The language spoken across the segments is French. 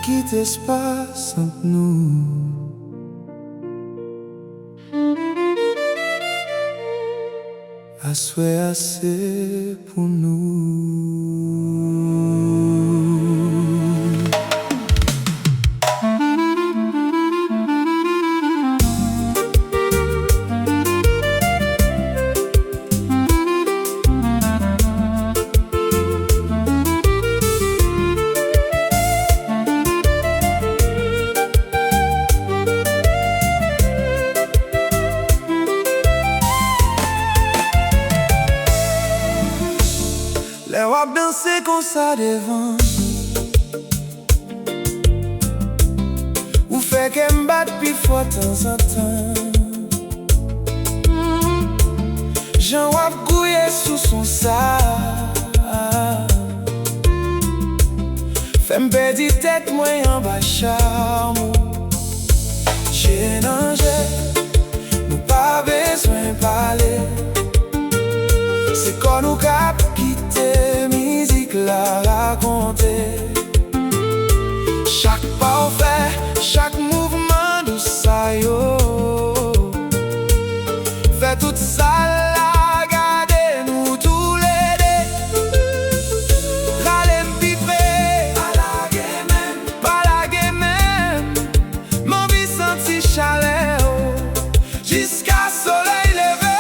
quitte espace entre nous. Assois assez pour nous. Les wap danser comme ça devant ou fait qu'elle me batte puis fois temps en temps. J'en wap gouiller sous son sa fait me perdre tête moi en bas charme. J'ai nangé, nous pas besoin parler. C'est quand nous cap quitter musique la raconter. Chaque pas fait, chaque mouvement de ça yo fait tout ça la garder nous tous les deux. Râler m'piper, pas la game même. Mon vie senti chaleur jusqu'à soleil levé.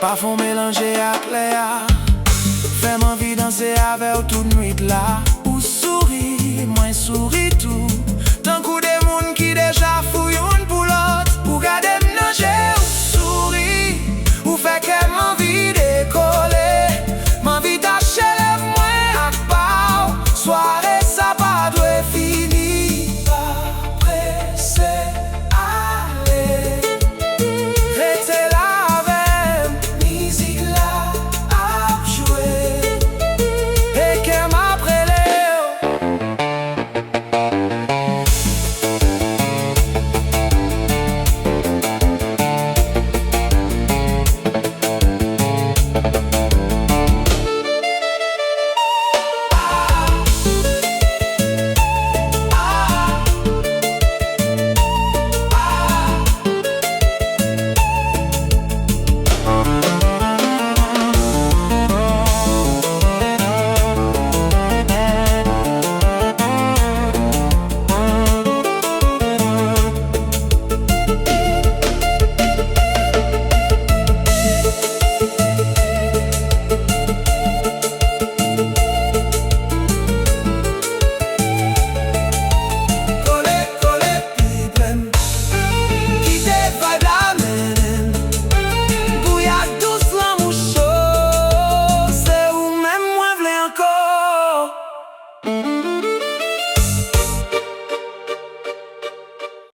Parfum mélangé à clair, fais-moi envie danser avec toute nuit là.